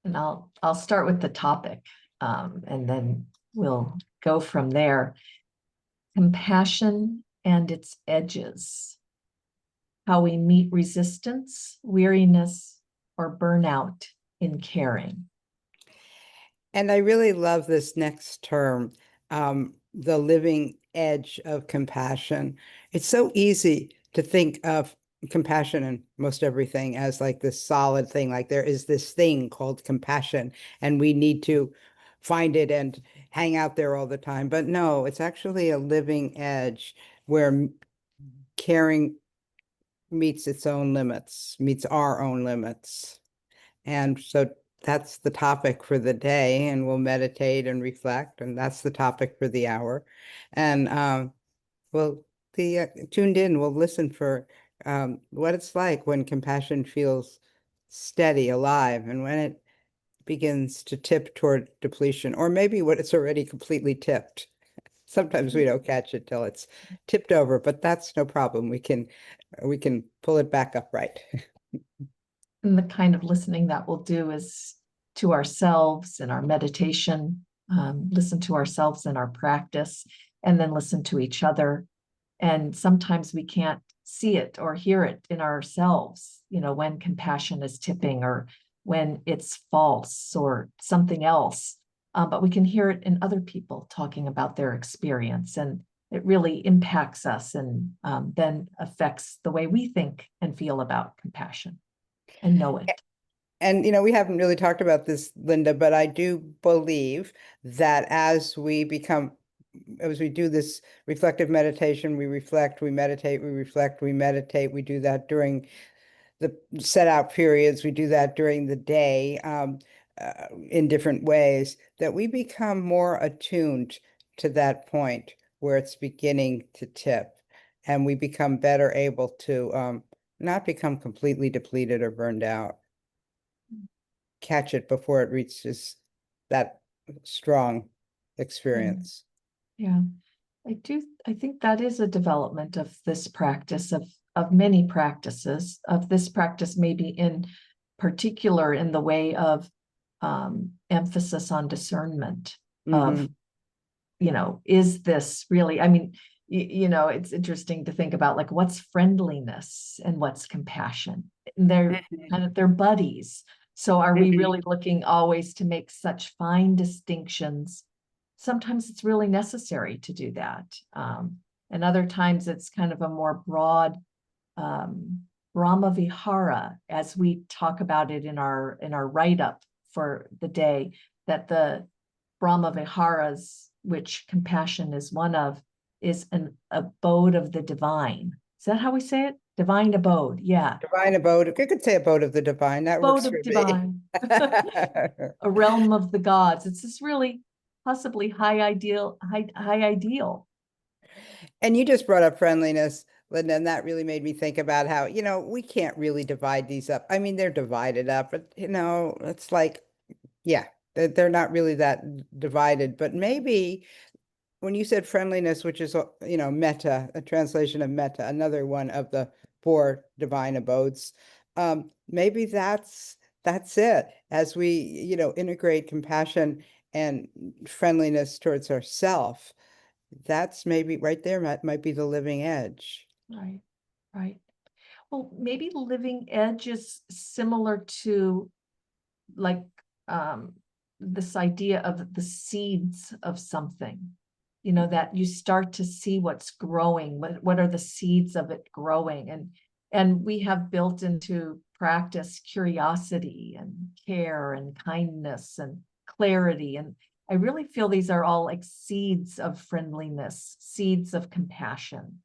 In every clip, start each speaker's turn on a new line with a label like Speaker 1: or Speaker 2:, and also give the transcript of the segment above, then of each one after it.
Speaker 1: And I'll start with the topic, and then we'll go from there. Compassion and its edges. How we meet resistance, weariness, or burnout in caring.
Speaker 2: And I really love this next term, the living edge of compassion. It's so easy to think of compassion and most everything as like this solid thing, like there is this thing called compassion, and we need to find it and hang out there all the time. But no, it's actually a living edge where caring meets its own limits, meets our own limits. And so that's the topic for the day, and we'll meditate and reflect, and that's the topic for the hour. And we'll be tuned in. We'll listen for what it's like when compassion feels steady, alive, and when it begins to tip toward depletion, or maybe when it's already completely tipped. Sometimes we don't catch it till it's tipped over, but that's no problem. We can pull it back upright.
Speaker 1: And the kind of listening that we'll do is to ourselves in our meditation, listen to ourselves in our practice, and then listen to each other. And sometimes we can't see it or hear it in ourselves, when compassion is tipping or when it's false or something else. But we can hear it in other people talking about their experience, and it really impacts us and then affects the way we think and feel about compassion and know it.
Speaker 2: And, we haven't really talked about this, Linda, but I do believe that as we do this reflective meditation, we reflect, we meditate, we reflect, we meditate. We do that during the set out periods. We do that during the day in different ways, that we become more attuned to that point where it's beginning to tip, and we become better able to not become completely depleted or burned out. Catch it before it reaches that strong experience.
Speaker 1: Yeah, I think that is a development of this practice, of many practices, of this practice maybe in particular in the way of emphasis on discernment of, is this really, it's interesting to think about, like, what's friendliness and what's compassion. They're they're buddies. So are we really looking always to make such fine distinctions? Sometimes it's really necessary to do that. And other times it's kind of a more broad Brahma Vihara, as we talk about it in our write-up for the day, that the Brahma Viharas, which compassion is one of, is an abode of the divine. Is that how we say it? Divine abode. Yeah.
Speaker 2: Divine abode. You could say abode of the divine. That
Speaker 1: Abode
Speaker 2: works
Speaker 1: of
Speaker 2: for
Speaker 1: divine.
Speaker 2: me.
Speaker 1: A realm of the gods. It's this really possibly high ideal.
Speaker 2: And you just brought up friendliness, Linda, and that really made me think about how, we can't really divide these up. I mean, they're divided up, but, it's like, yeah, they're not really that divided. But maybe when you said friendliness, which is, metta, a translation of metta, another one of the four divine abodes, maybe that's it. As we, integrate compassion and friendliness towards ourself, that's maybe right there might be the living edge.
Speaker 1: Right. Well, maybe living edge is similar to, like, this idea of the seeds of something, that you start to see what's growing, what are the seeds of it growing. And we have built into practice curiosity and care and kindness and clarity. And I really feel these are all like seeds of friendliness, seeds of compassion.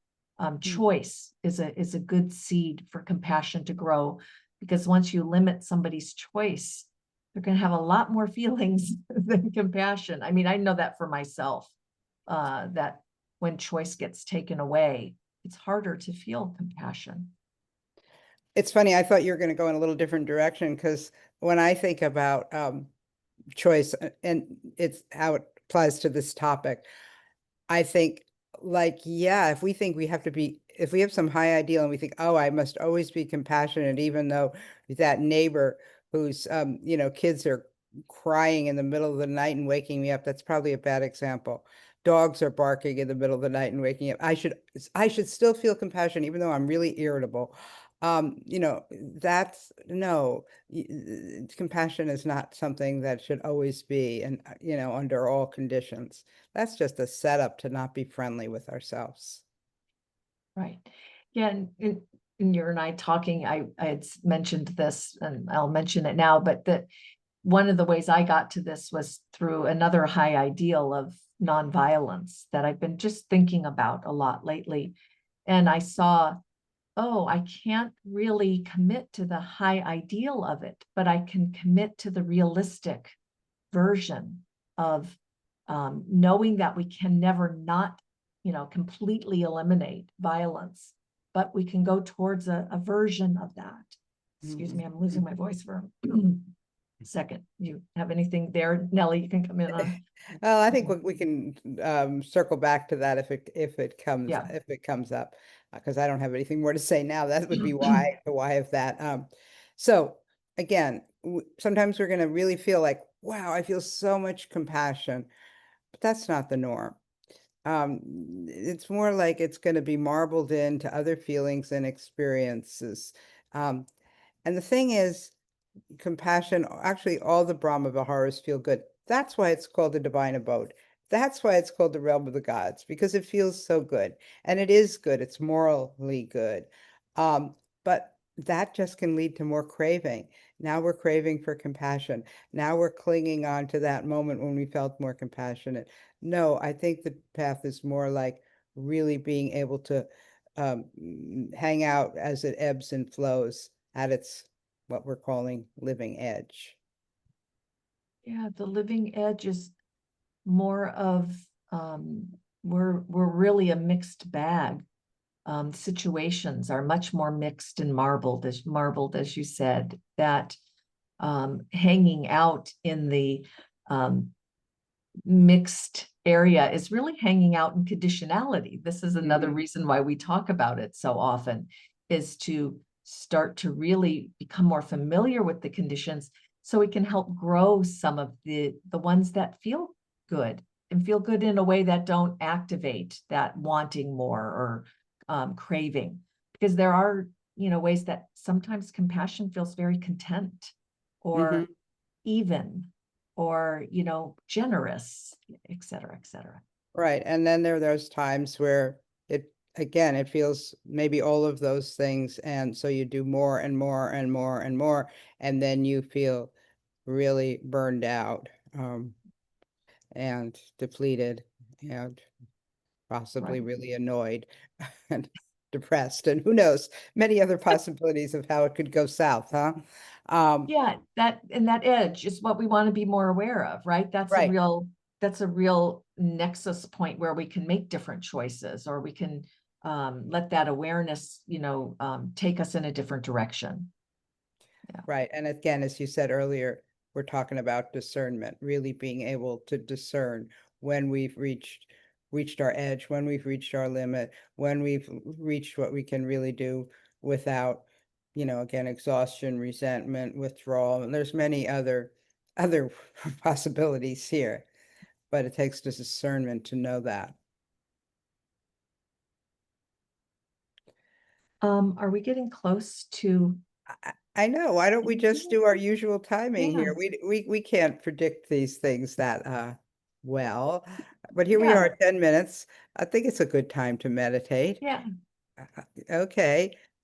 Speaker 1: Choice is a good seed for compassion to grow, because once you limit somebody's choice, they're going to have a lot more feelings than compassion. I mean, I know that for myself, that when choice gets taken away, it's harder to feel compassion.
Speaker 2: It's funny, I thought you were going to go in a little different direction, because when I think about choice, and it's how it applies to this topic, I think, like, yeah, if we think if we have some high ideal and we think, oh, I must always be compassionate, even though that neighbor whose kids are crying in the middle of the night and waking me up. That's probably a bad example. Dogs are barking in the middle of the night and waking up. I should still feel compassion, even though I'm really irritable. That's no, compassion is not something that should always be, and under all conditions. That's just a setup to not be friendly with ourselves.
Speaker 1: Right. Yeah, and in you and I talking, I had mentioned this, and I'll mention it now, but that one of the ways I got to this was through another high ideal of nonviolence that I've been just thinking about a lot lately. And I saw, oh, I can't really commit to the high ideal of it, but I can commit to the realistic version of knowing that we can never not, completely eliminate violence, but we can go towards a version of that. Excuse me, I'm losing my voice for a second. You have anything there, Nelly? You can come in on.
Speaker 2: Well, I think we can circle back to that
Speaker 1: Yeah.
Speaker 2: if it comes up, because I don't have anything more to say now. That would be the why of that. So again, sometimes we're going to really feel like, wow, I feel so much compassion, but that's not the norm. It's more like it's going to be marbled into other feelings and experiences. Um, and the thing is, compassion, actually all the Brahma Viharas feel good. That's why it's called the divine abode. That's why it's called the realm of the gods, because it feels so good. And it is good. It's morally good. But that just can lead to more craving. Now we're craving for compassion. Now we're clinging on to that moment when we felt more compassionate. No, I think the path is more like really being able to hang out as it ebbs and flows at its what we're calling living edge.
Speaker 1: Yeah, the living edge is more of we're really a mixed bag. Situations are much more mixed and marbled as you said, that hanging out in the mixed area is really hanging out in conditionality. This is another reason why we talk about it so often, is to start to really become more familiar with the conditions so we can help grow some of the ones that feel good, and feel good in a way that don't activate that wanting more or craving. Because there are, ways that sometimes compassion feels very content or
Speaker 2: Mm-hmm.
Speaker 1: even or, generous, et cetera, et cetera.
Speaker 2: Right. And then there are those times where it feels maybe all of those things. And so you do more and more and more and more. And then you feel really burned out, and depleted and possibly
Speaker 1: Right.
Speaker 2: really annoyed and depressed. And who knows, many other possibilities of how it could go south, huh? Um,
Speaker 1: Yeah, that edge is what we want to be more aware of, right?
Speaker 2: right.
Speaker 1: That's a real nexus point where we can make different choices, or we can let that awareness, take us in a different direction. Yeah.
Speaker 2: Right. And again, as you said earlier, we're talking about discernment, really being able to discern when we've reached our edge, when we've reached our limit, when we've reached what we can really do without, again, exhaustion, resentment, withdrawal. And there's many other possibilities here, but it takes discernment to know that.
Speaker 1: Are we getting close to
Speaker 2: I know. Why don't we just do our usual timing
Speaker 1: yeah,
Speaker 2: here? We can't predict these things that well, but here we
Speaker 1: yeah,
Speaker 2: are, 10 minutes. I think it's a good time to meditate.
Speaker 1: yeah.
Speaker 2: Okay.